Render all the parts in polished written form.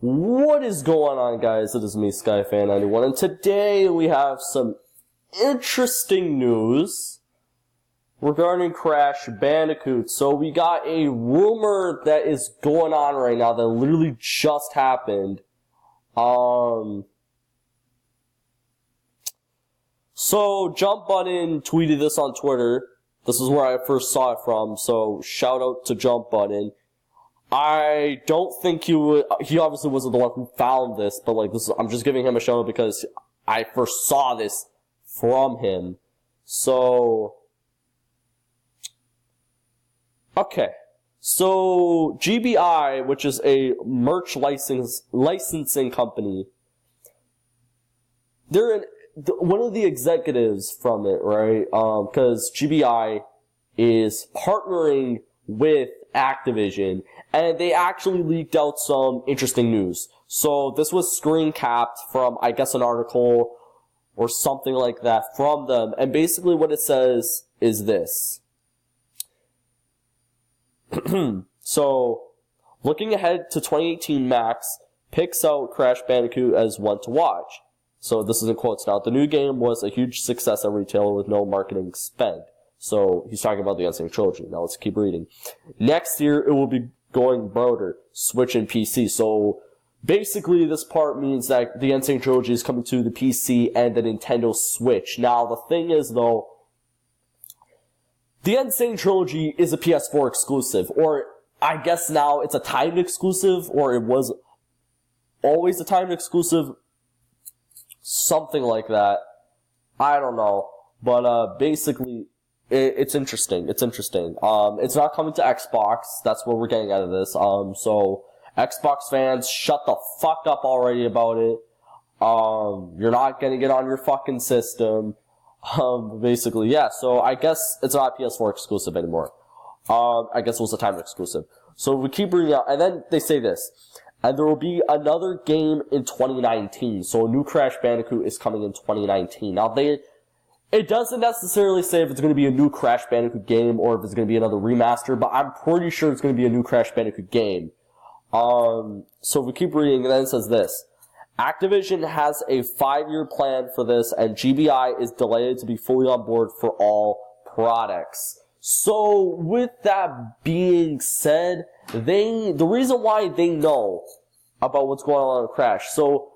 What is going on, guys? It is me, Skyfan91, and today we have some interesting news regarding Crash Bandicoot. So we got a rumor that is going on right now that literally just happened. So Jump Button tweeted this on Twitter. This is where I first saw it from, so shout out to Jump Button. I don't think he obviously wasn't the one who found this, but like I'm just giving him a shout out because I first saw this from him. So, okay. So, GBI, which is a merch licensing company, they're one of the executives from it, right? Because GBI is partnering with Activision, and they actually leaked out some interesting news. So this was screen capped from, I guess, an article or something like that from them, and basically what it says is this. So, looking ahead to 2018, Max picks out Crash Bandicoot as one to watch. So this is in quotes now. The new game was a huge success at retail with no marketing spend. So he's talking about the Insane Trilogy. Now let's keep reading. Next year, it will be going broader, Switch and PC. So basically, this part means that the Insane Trilogy is coming to the PC and the Nintendo Switch. Now, the thing is, though, the Insane Trilogy is a PS4 exclusive, or I guess now it's a timed exclusive, or it was always a timed exclusive, something like that. I don't know, but basically, it's interesting. It's interesting. It's not coming to Xbox. That's what we're getting out of this. So Xbox fans, shut the fuck up already about it. You're not gonna get on your fucking system. Basically, yeah. So I guess it's not PS4 exclusive anymore. I guess it was a time exclusive. So we keep reading out, and then they say this. And there will be another game in 2019. So a new Crash Bandicoot is coming in 2019. Now it doesn't necessarily say if it's going to be a new Crash Bandicoot game or if it's going to be another remaster, but I'm pretty sure it's going to be a new Crash Bandicoot game. So we keep reading, and then it says this. Activision has a 5-year plan for this, and GBI is delayed to be fully on board for all products. So, with that being said, the reason why they know about what's going on with Crash, so,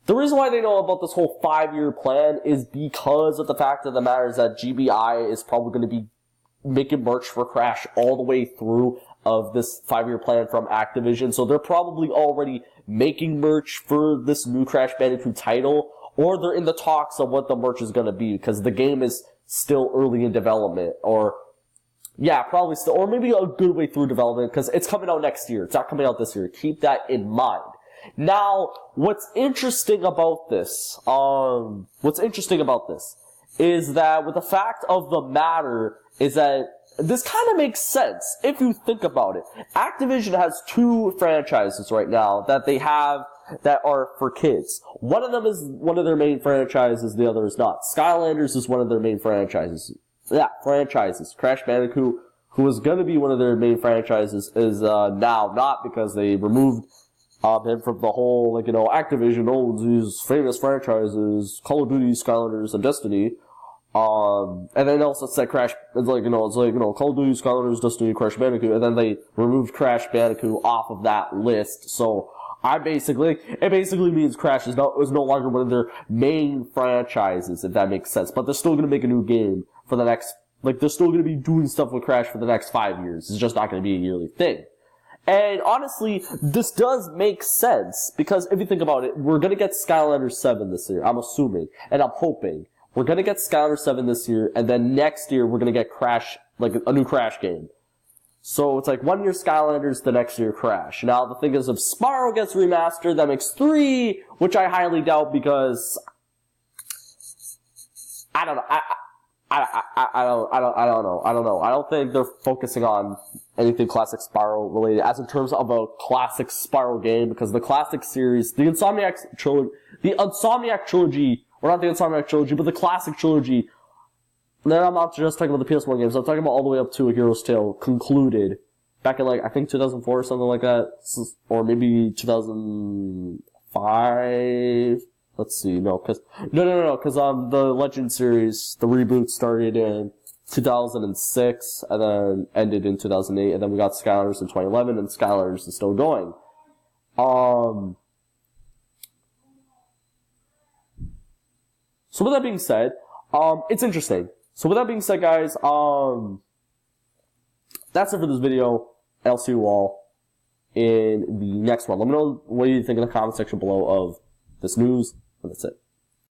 the reason why they know about this whole 5-year plan is because of the fact of the matter is that GBI is probably going to be making merch for Crash all the way through of this 5-year plan from Activision, so they're probably already making merch for this new Crash Bandicoot title, or they're in the talks of what the merch is going to be, because the game is still early in development, or yeah, probably still, or maybe a good way through development, because it's coming out next year. It's not coming out this year. Keep that in mind. Now, what's interesting about this is that with the fact of the matter is that this kind of makes sense if you think about it. Activision has 2 franchises right now that they have that are for kids. One of them is one of their main franchises, the other is not. Skylanders is one of their main franchises. Yeah, franchises. Crash Bandicoot, who was going to be one of their main franchises, is now not, because they removed him from the whole, Activision owns these famous franchises, Call of Duty, Skylanders, and Destiny. And then also said Crash, Call of Duty, Skylanders, Destiny, Crash Bandicoot, and then they removed Crash Bandicoot off of that list. So, it basically means Crash is no longer one of their main franchises, if that makes sense. But they're still gonna make a new game for the next, they're still gonna be doing stuff with Crash for the next 5 years. It's just not gonna be a yearly thing. And honestly, this does make sense, because if you think about it, we're gonna get Skylanders 7 this year, I'm assuming, and I'm hoping. We're gonna get Skylanders 7 this year, and then next year we're gonna get Crash, a new Crash game. So it's 1 year Skylanders, the next year Crash. Now the thing is, if Spyro gets remastered, that makes 3, which I highly doubt, because I don't know. I don't know. I don't think they're focusing on anything classic Spyro related as in terms of a classic Spyro game, because the classic series, the Insomniac trilogy, or not the Insomniac trilogy, but the classic trilogy. Then I'm not just talking about the PS1 games, I'm talking about all the way up to A Hero's Tale concluded back in like, I think 2004 or something like that, or maybe 2005. Let's see, no, because the Legend series, the reboot started in 2006 and then ended in 2008, and then we got Skylanders in 2011, and Skylanders is still going. So with that being said, it's interesting. So with that being said, guys, that's it for this video. I'll see you all in the next one. Let me know what you think in the comment section below of this news, and that's it.